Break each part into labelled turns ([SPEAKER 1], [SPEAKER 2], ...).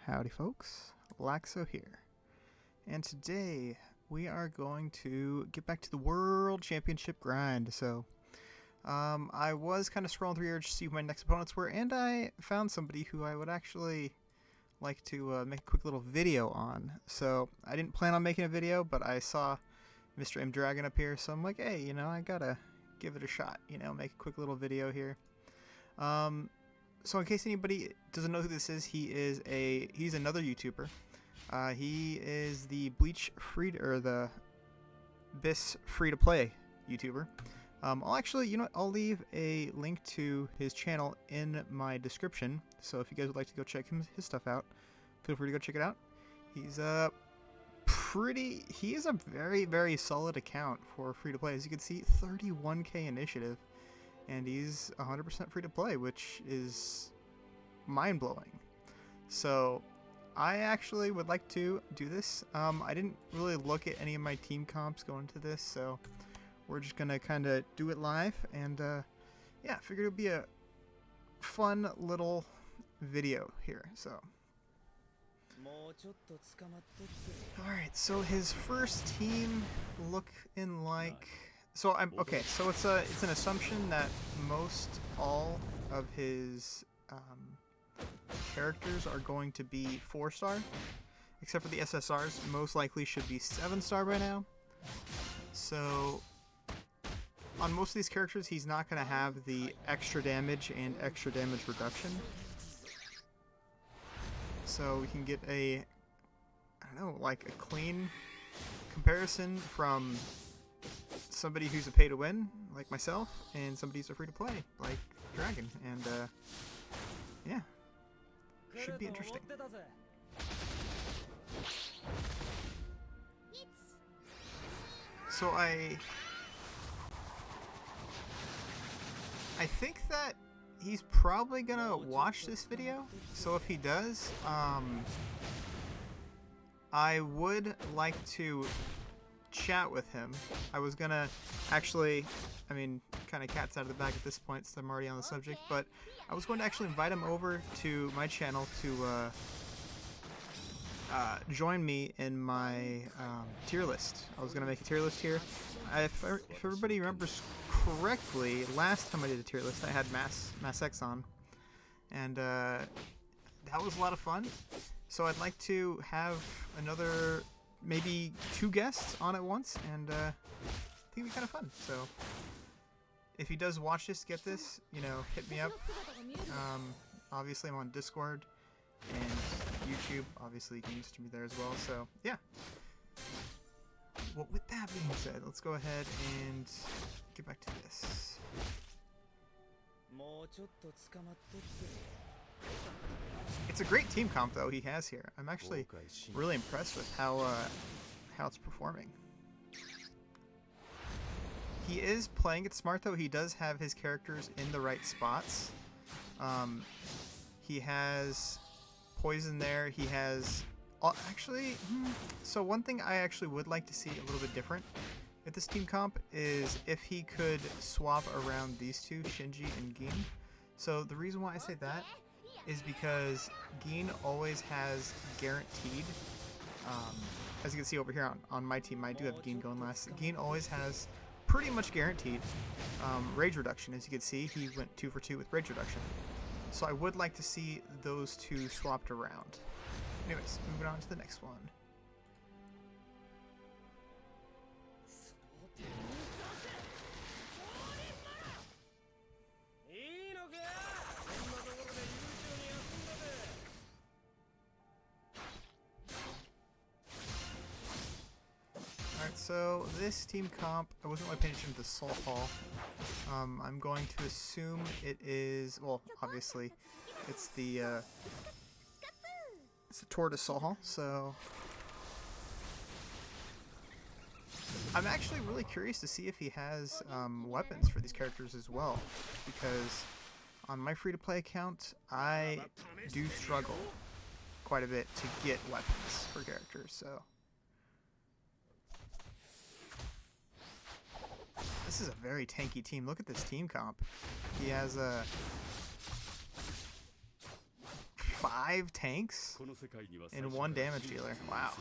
[SPEAKER 1] Howdy folks, Laxo here, and today we are going to get back to the World Championship grind. So, I was kind of scrolling through here to see who my next opponents were, and I found somebody who I would actually like to make a quick little video on. So, I didn't plan on making a video, but I saw Mr. MDRAGON up here, so I'm like, hey, I gotta give it a shot, make a quick little video here. So in case anybody doesn't know who this is, he's another YouTuber. He is the BLEACH the BIS free-to-play YouTuber. I'll leave a link to his channel in my description. So if you guys would like to go check his stuff out, feel free to go check it out. He is a very, very solid account for free-to-play. As you can see, 31k initiative. And he's 100% free to play, which is mind-blowing. So I actually would like to do this. I didn't really look at any of my team comps going to this, so we're just going to kind of do it live. And yeah, figured it would be a fun little video here. So alright, so his first team looking like... So okay. So it's an assumption that all of his characters are going to be 4-star, except for the SSRs. Most likely should be 7-star by now. So on most of these characters, he's not going to have the extra damage and extra damage reduction. So we can get a clean comparison from somebody who's a pay-to-win, like myself, and somebody who's a free-to-play, like Dragon, and yeah, should be interesting. So I think that he's probably gonna watch this video, so if he does, I would like to chat with him. I was gonna actually, kind of cat's out of the bag at this point, so I'm already on the subject, but I was going to actually invite him over to my channel to join me in my tier list. I was gonna make a tier list here. If everybody remembers correctly, last time I did a tier list, I had Mass X on, and that was a lot of fun. So I'd like to have another, maybe 2 guests on at once, and I think it'd be kind of fun. So if he does watch this, get this, hit me up. Obviously I'm on Discord and YouTube. Obviously you can message me there as well. So yeah. Well, with that being said, let's go ahead and get back to this. It's a great team comp, though, he has here. I'm actually really impressed with how it's performing. He is playing it smart, though. He does have his characters in the right spots. He has poison there. He has... so one thing I actually would like to see a little bit different at this team comp is if he could swap around these two, Shinji and Gin. So the reason why I say that is because Gin always has guaranteed, as you can see over here on my team, I do have Gin going last. Gin always has pretty much guaranteed rage reduction. As you can see, he went 2 for 2 with rage reduction. So I would like to see those two swapped around. Anyways, moving on to the next one. Alright, so this team comp, I wasn't really paying attention to the Soul Hall. I'm going to assume it is, well, obviously, it's the Tour de Soul Hall, so I'm actually really curious to see if he has weapons for these characters as well, because on my free-to-play account, I do struggle quite a bit to get weapons for characters, so this is a very tanky team. Look at this team comp. He has a 5 5 tanks and 1 damage dealer. Wow.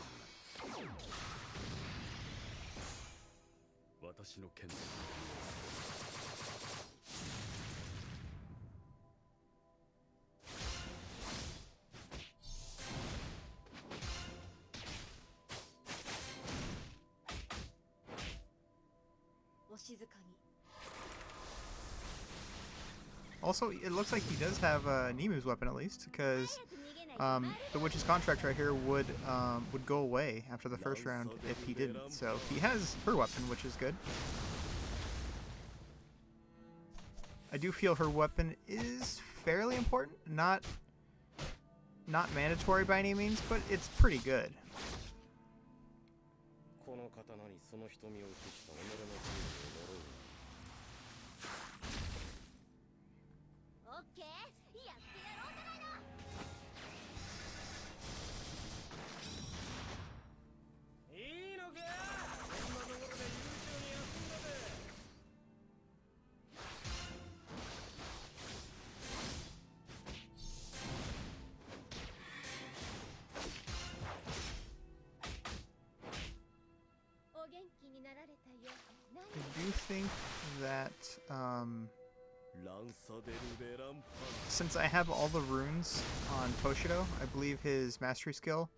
[SPEAKER 1] Also, it looks like he does have Nemu's weapon at least, because the witch's contract right here would go away after the first round if he didn't. So he has her weapon, which is good. I do feel her weapon is fairly important, not mandatory by any means, but it's pretty good. I do think that since I have all the runes on Toshido, I believe his mastery skill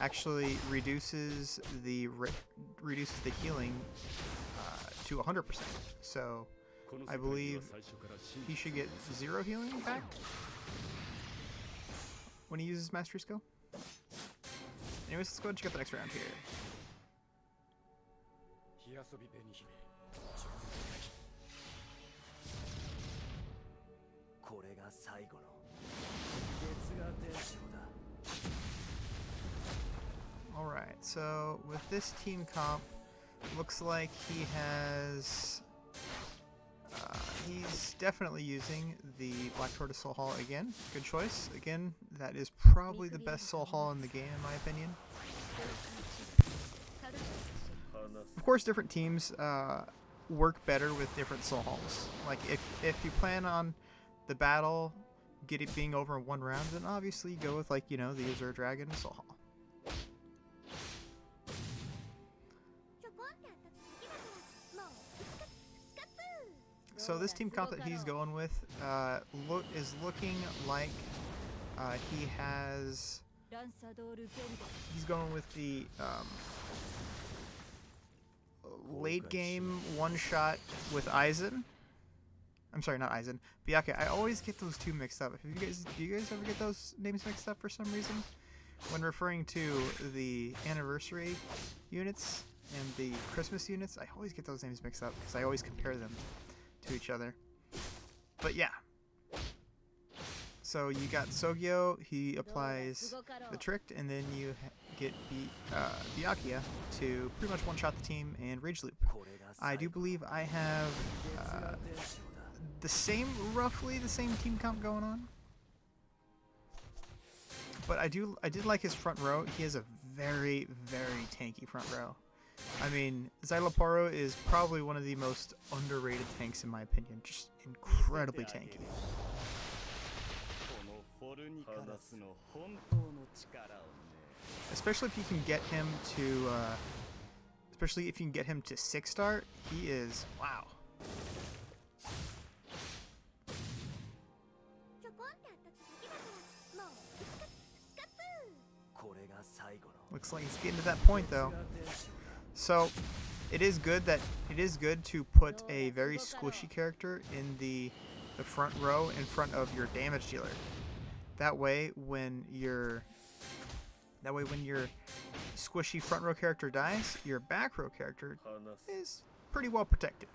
[SPEAKER 1] actually reduces the healing to 100%. So I believe he should get 0 healing back when he uses mastery skill. Anyways, let's go ahead and check out the next round here. Alright, so with this team comp, looks like he has... he's definitely using the Black Tortoise Soul Hall again. Good choice. Again, that is probably the best Soul Hall in the game, in my opinion. Of course, different teams work better with different Soul Halls. Like, if you plan on the battle being over in 1 round, then obviously you go with, like, you know, the Azure Dragon Soul Hall. So this team comp that he's going with is looking like he's going with the late game one-shot with Aizen. I'm sorry, not Aizen. Byakuya. I always get those two mixed up. Do you guys ever get those names mixed up for some reason? When referring to the anniversary units and the Christmas units, I always get those names mixed up because I always compare them to each other. But yeah. So you got Sogyo, he applies the Tricked, and then you get Byakuya to pretty much one-shot the team and Rage Loop. I do believe I have roughly the same team comp going on. But I did like his front row. He has a very, very tanky front row. I mean, Xyloporo is probably one of the most underrated tanks in my opinion. Just incredibly tanky. Especially if you can get him to 6-star, he is wow. Looks like he's getting to that point though. So it is good to put a very squishy character in the front row in front of your damage dealer. That way when your squishy front row character dies, your back row character is pretty well protected.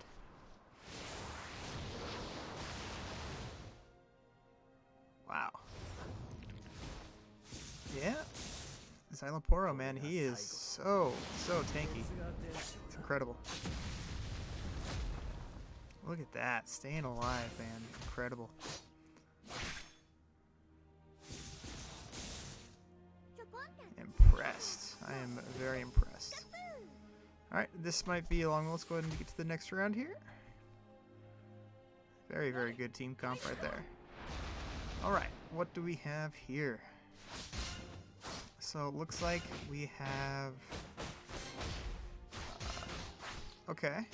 [SPEAKER 1] Wow. Yeah. Xyloporo, man, he is so tanky. It's incredible. Look at that, staying alive, man. Incredible. Impressed. I am very impressed. Alright, this might be a long one. Let's go ahead and get to the next round here. Very, very good team comp right there. Alright, what do we have here? So it looks like we have... okay.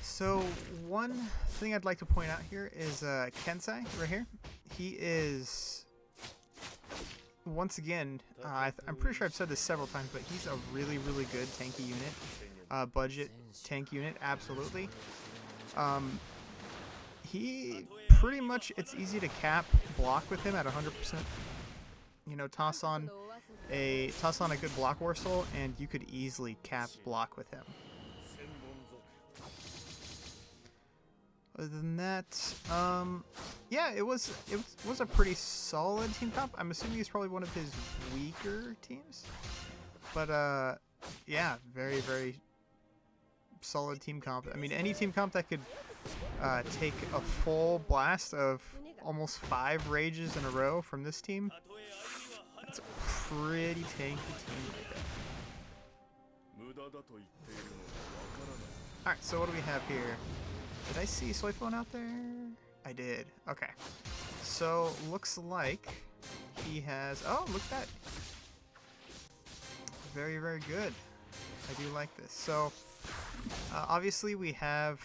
[SPEAKER 1] So one thing I'd like to point out here is Kensai right here. He is, once again, I'm pretty sure I've said this several times, but he's a really, really good tanky unit. Budget tank unit, absolutely. He pretty much, it's easy to cap block with him at 100%. You know, toss on a good block war soul, and you could easily cap block with him. Other than that, yeah, it was a pretty solid team comp. I'm assuming he's probably one of his weaker teams, but yeah, very, very solid team comp. I mean, any team comp that could take a full blast of almost 5 rages in a row from this team, that's a pretty tanky team right there. Alright, so what do we have here? Did I see Soifone out there? I did. Okay. So, looks like he has... oh, look at that. Very, very good. I do like this. So, obviously we have...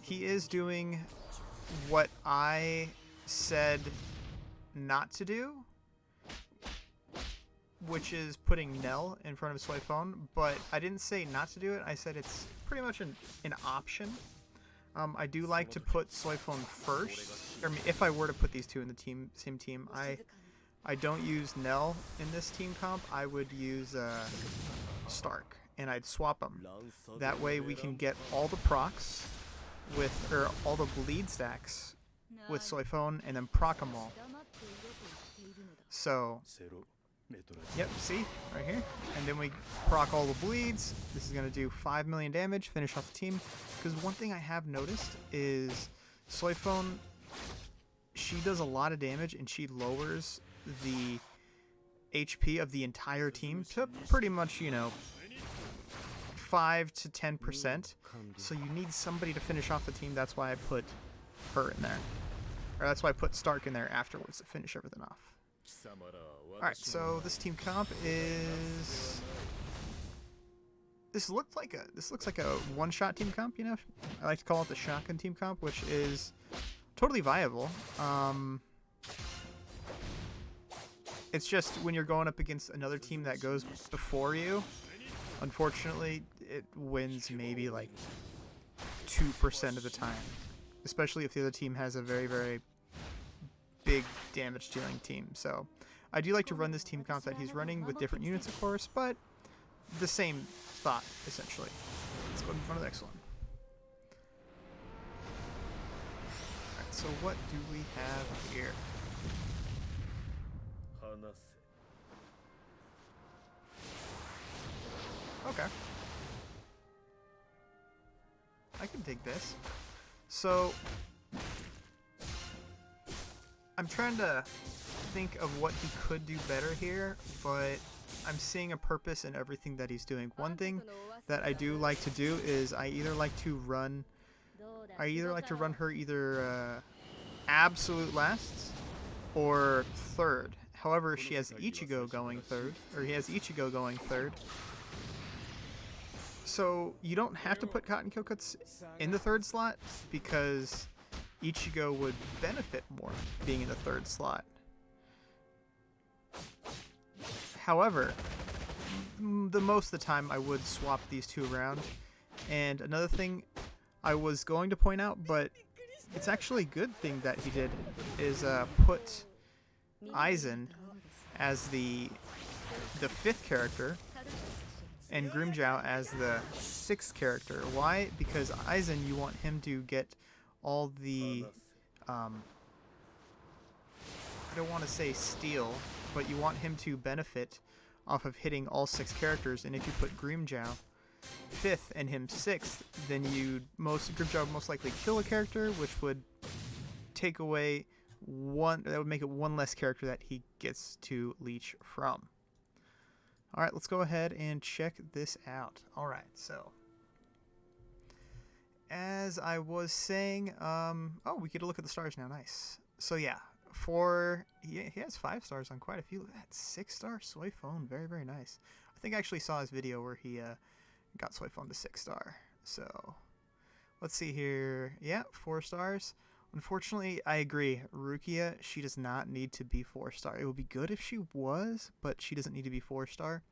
[SPEAKER 1] he is doing what I said not to do, which is putting Nell in front of Soifone, but I didn't say not to do it. I said it's pretty much an option. I do like to put Soifone first. I mean, if I were to put these two in the same team, I don't use Nell in this team comp. I would use Stark, and I'd swap them. That way we can get all the procs with, or all the bleed stacks with Soifone, and then proc them all. So, yep, see, right here. And then we proc all the bleeds. This is going to do 5 million damage, finish off the team. Because one thing I have noticed is Soifone, she does a lot of damage, and she lowers the HP of the entire team to pretty much, you know, 5 to 10%. So you need somebody to finish off the team. That's why I put her in there. Or that's why I put Stark in there afterwards to finish everything off. Alright, so this team comp is... This looks like a one-shot team comp, you know? I like to call it the shotgun team comp, which is totally viable. It's just when you're going up against another team that goes before you, unfortunately, it wins maybe like 2% of the time. Especially if the other team has a very, very big damage-dealing team. So I do like to run this team comp that he's running with different units, of course, but the same thought, essentially. Let's go in front of the next one. Alright, so what do we have here? Okay. I can take this. So, I'm trying to think of what he could do better here, but I'm seeing a purpose in everything that he's doing. One thing that I do like to do is I either like to run her either absolute last or third. However, she has Ichigo going third, or he has Ichigo going third. So you don't have to put Cotton Kyokuts in the third slot because Ichigo would benefit more being in the third slot. However, the most of the time I would swap these two around. And another thing I was going to point out, but it's actually a good thing that he did, is put Aizen as the 5th character and Grimjow as the 6th character. Why? Because Aizen, you want him to get all the I don't want to say steal, but you want him to benefit off of hitting all 6 characters, and if you put Grimmjow 5th and him 6th, then Grimmjow would most likely kill a character, which would take away that would make it one less character that he gets to leech from. Alright, let's go ahead and check this out. Alright, so as I was saying, oh, we get a look at the stars now. Nice. So yeah, he has 5 stars on quite a few. Look at that, 6-star Soy Phone. Very, very nice. I think I actually saw his video where he got Soy Phone to 6-star. So let's see here. Yeah, 4 stars. Unfortunately, I agree. Rukia, she does not need to be 4-star. It would be good if she was, but she doesn't need to be 4-star.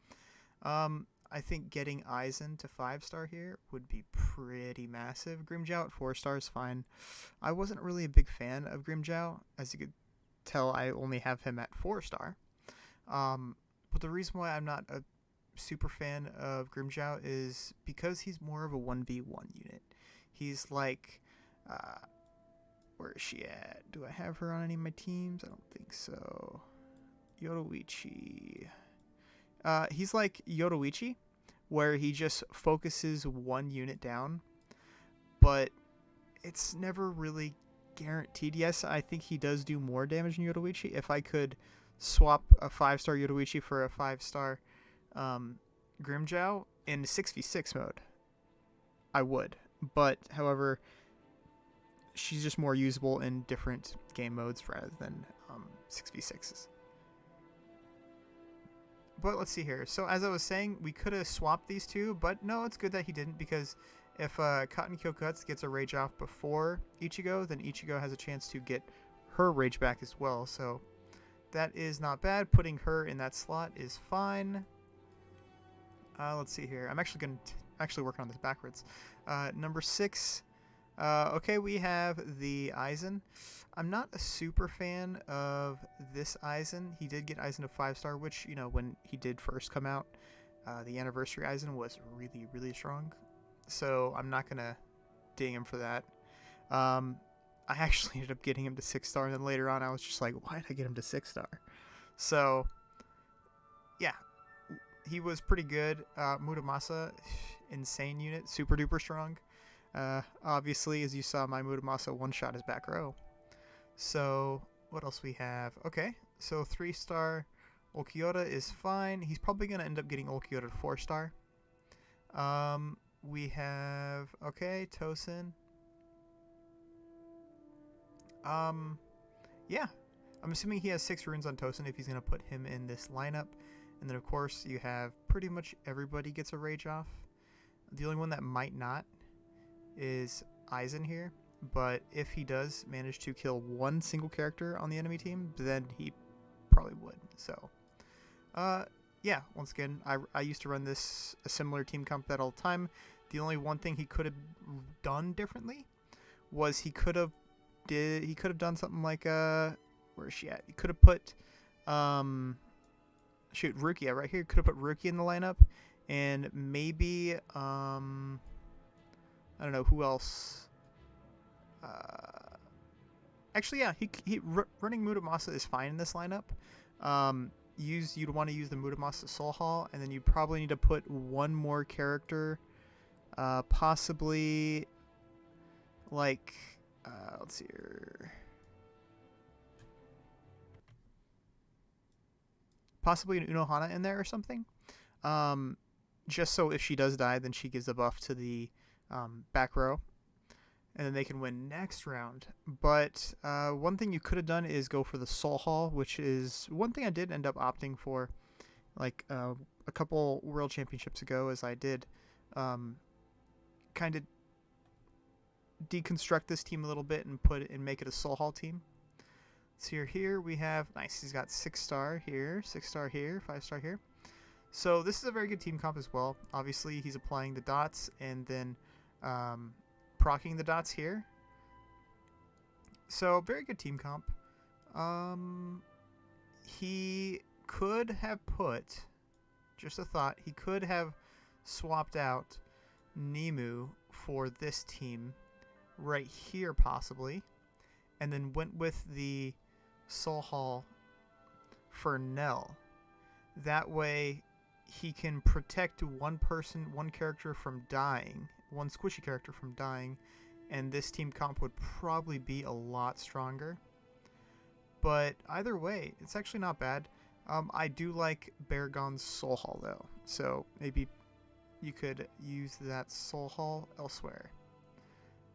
[SPEAKER 1] I think getting Aizen to 5-star here would be pretty massive. Grimmjow at 4-star is fine. I wasn't really a big fan of Grimmjow. As you could tell, I only have him at 4-star. But the reason why I'm not a super fan of Grimmjow is because he's more of a 1v1 unit. He's like, where is she at? Do I have her on any of my teams? I don't think so. Yoruichi. He's like Yoruichi, where he just focuses one unit down, but it's never really guaranteed. Yes, I think he does do more damage than Yoruichi. If I could swap a 5-star Yoruichi for a 5-star Grimmjow in 6v6 mode, I would. But, however, she's just more usable in different game modes rather than 6v6s. But let's see here. So as I was saying, we could have swapped these two, but no, it's good that he didn't, because if Cotton Kyokuts gets a rage off before Ichigo, then Ichigo has a chance to get her rage back as well. So that is not bad. Putting her in that slot is fine. Let's see here. I'm actually going to working on this backwards. Number 6. Okay, we have the Aizen. I'm not a super fan of this Aizen. He did get Aizen to 5-star, which, you know, when he did first come out, the anniversary Aizen was really, really strong. So I'm not going to ding him for that. I actually ended up getting him to 6-star, and then later on I was just like, why did I get him to 6-star? So, yeah, he was pretty good. Muramasa, insane unit, super duper strong. Obviously, as you saw, my Muramasa one-shot his back row. So, what else we have? Okay, so 3-star Ulquiorra is fine. He's probably going to end up getting Ulquiorra to 4-star. We have, okay, Tosin. Yeah, I'm assuming he has 6 runes on Tosin if he's going to put him in this lineup. And then, of course, you have pretty much everybody gets a rage off. The only one that might not is Aizen here, but if he does manage to kill one single character on the enemy team, then he probably would. So, yeah, once again, I used to run a similar team comp that all the time. The only one thing he could have done differently was he could have done something like where is she at? He could have put Rukia right here. Could have put Rukia in the lineup, and maybe I don't know who else. Actually, yeah, running Muramasa is fine in this lineup. You'd want to use the Muramasa Soul Hall, and then you probably need to put one more character, possibly like let's see here. Possibly an Unohana in there or something. Just so if she does die, then she gives a buff to the back row, and then they can win next round. But one thing you could have done is go for the Soul Hall, which is one thing I did end up opting for, like a couple World Championships ago, as I did kind of deconstruct this team a little bit and make it a Soul Hall team. So here we have, nice, he's got 6-star here, 6-star here, 5-star here. So this is a very good team comp as well. Obviously, he's applying the dots and then proccing the dots here. So very good team comp. He could have put, just a thought, he could have swapped out Nemu for this team right here possibly, and then went with the Soul Hall for Nell. That way he can protect one character from dying, one squishy character from dying, and this team comp would probably be a lot stronger. But either way, it's actually not bad. I do like BLEACH's Soul Hall though, so maybe you could use that Soul Hall elsewhere.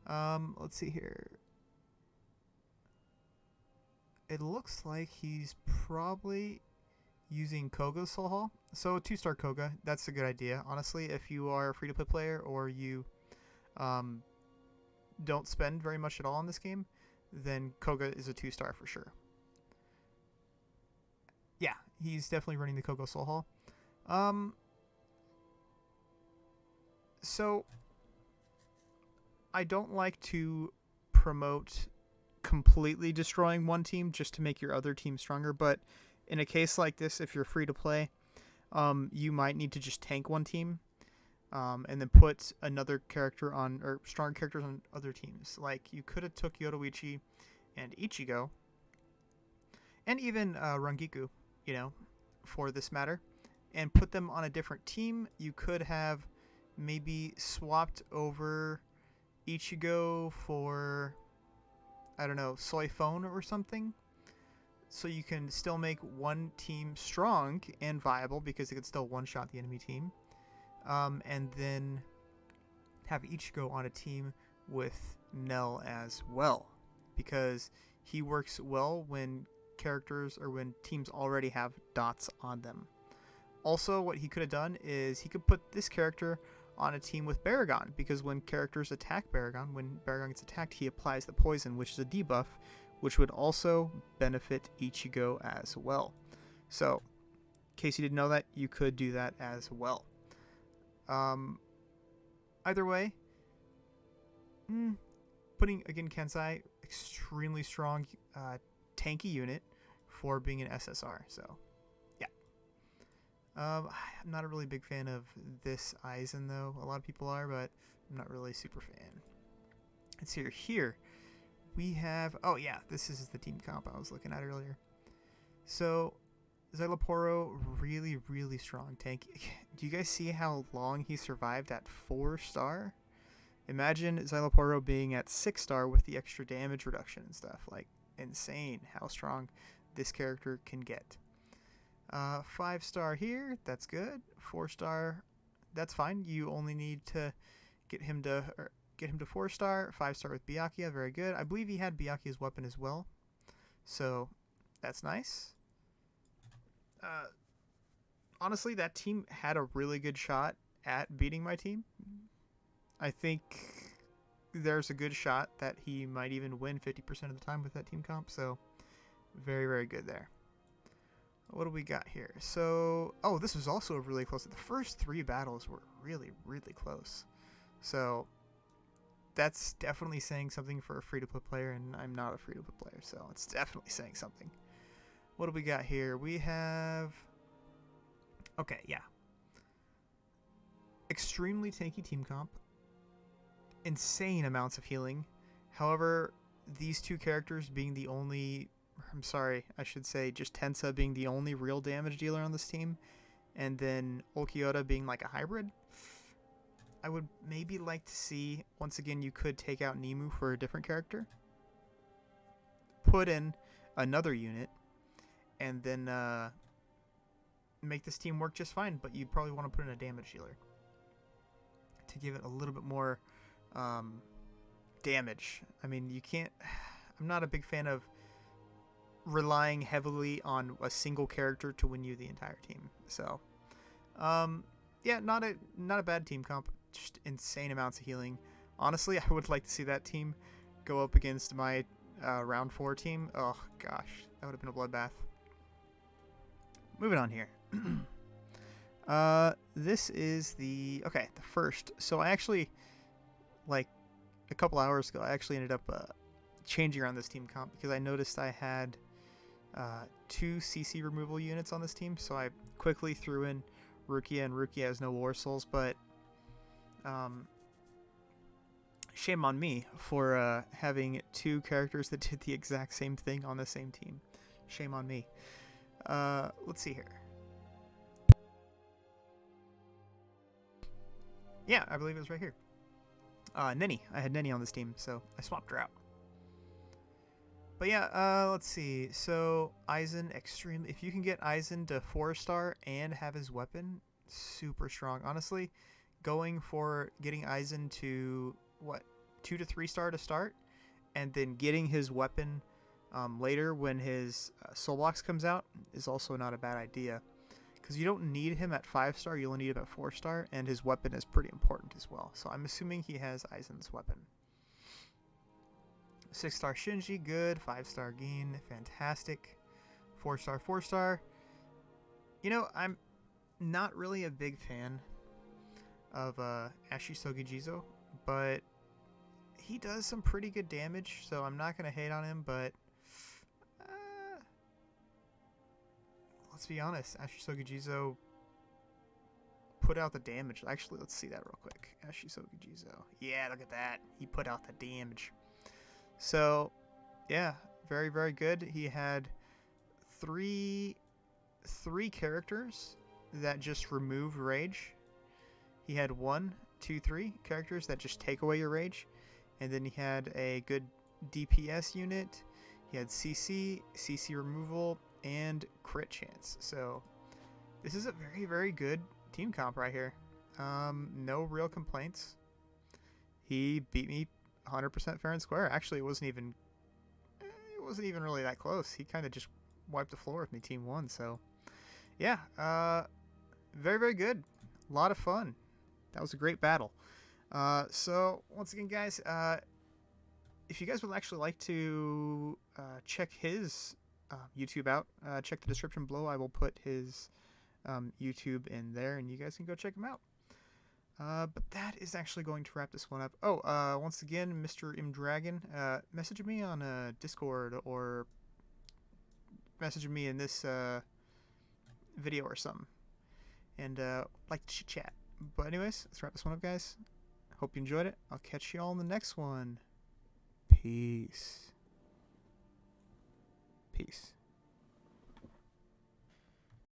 [SPEAKER 1] Let's see here. It looks like he's probably using Koga's Soul Hall. So 2-star Koga, that's a good idea. Honestly, if you are a free-to-play player or you don't spend very much at all in this game, then Koga is a 2-star for sure. Yeah, he's definitely running the Koga Soul Hall. So I don't like to promote completely destroying one team just to make your other team stronger, but in a case like this, if you're free to play, you might need to just tank one team and then put another character on, or strong characters on other teams. Like you could have took Yoruichi and Ichigo and even Rangiku, you know, for this matter, and put them on a different team. You could have maybe swapped over Ichigo for, I don't know, Soifone or something, so you can still make one team strong and viable because it could still one-shot the enemy team, and then have Ichigo on a team with Nell as well, because he works well when characters or when teams already have dots on them. Also, what he could have done is he could put this character on a team with BLEACH, because when characters attack BLEACH, when BLEACH gets attacked, he applies the poison, which is a debuff, which would also benefit Ichigo as well. So, in case you didn't know that, you could do that as well. Either way, putting, again, Kensai, extremely strong tanky unit for being an SSR, so yeah. I'm not a really big fan of this Aizen though. A lot of people are, but I'm not really a super fan. Let's see here. We have, oh yeah, this is the team comp I was looking at earlier. So Xyloporo, really, really strong tank. Do you guys see how long he survived at 4-star? Imagine Xyloporo being at 6-star with the extra damage reduction and stuff. Like, insane how strong this character can get. 5-star here, that's good. 4-star, that's fine. You only need to get him to 4-star. 5-star with Byakuya, very good. I believe he had Byakuya's weapon as well, so that's nice. Honestly, that team had a really good shot at beating my team. I think there's a good shot that he might even win 50% of the time with that team comp, so very, very good there. What do we got here? So, oh, this was also really close. The first 3 battles were really, really close. So, that's definitely saying something for a free-to-play player, and I'm not a free-to-play player, so it's definitely saying something. What do we got here? We have... Okay, yeah. Extremely tanky team comp. Insane amounts of healing. However, these 2 characters being the only... I'm sorry, I should say just Tensa being the only real damage dealer on this team, and then Ulquiorra being like a hybrid. I would maybe like to see, once again, you could take out Nemu for a different character, put in another unit, and then make this team work just fine, but you'd probably want to put in a damage dealer to give it a little bit more damage. I mean, you can't... I'm not a big fan of relying heavily on a single character to win you the entire team. So, yeah, not a bad team comp. Just insane amounts of healing. Honestly, I would like to see that team go up against my round 4 team. Oh gosh, that would have been a bloodbath. Moving on here. This is the first. So I actually, like a couple hours ago, I actually ended up changing around this team comp because I noticed I had 2 CC removal units on this team, so I quickly threw in Rukia, and Rukia has no War Souls, but shame on me for having 2 characters that did the exact same thing on the same team. Shame on me. Let's see here. Yeah, I believe it was right here. Nenny. I had Nenny on this team, so I swapped her out. But yeah, let's see. So Aizen, extreme. If you can get Aizen to 4-star and have his weapon, super strong. Honestly, going for getting Aizen to what 2 to 3-star to start, and then getting his weapon later when his soul box comes out is also not a bad idea. Because you don't need him at 5-star, you only need him at 4-star, and his weapon is pretty important as well. So I'm assuming he has Aizen's weapon. 6-star Shinji, good. 5-star Gin, fantastic. 4-star, 4-star. You know, I'm not really a big fan of Ashisogi Jizo, but he does some pretty good damage, so I'm not going to hate on him, but let's be honest, Ashisogi Jizo put out the damage. Actually, let's see that real quick. Ashisogi Jizo. Yeah, look at that. He put out the damage. So, yeah, very, very good. He had three characters that just remove rage. He had 1, 2, 3 characters that just take away your rage. And then he had a good DPS unit. He had CC removal, and crit chance. So this is a very, very good team comp right here. No real complaints. He beat me 100% fair and square. Actually, it wasn't even really that close. He kind of just wiped the floor with me team 1. So yeah, very, very good. A lot of fun. That was a great battle. So once again, guys, if you guys would actually like to check his YouTube out, check the description below. I will put his YouTube in there, and you guys can go check him out. But that is actually going to wrap this one up. Oh, once again, Mr. MDRAGON, message me on Discord, or message me in this video or something, and like to chat. But anyways, let's wrap this one up, guys. Hope you enjoyed it. I'll catch you all in the next one. Peace. Peace.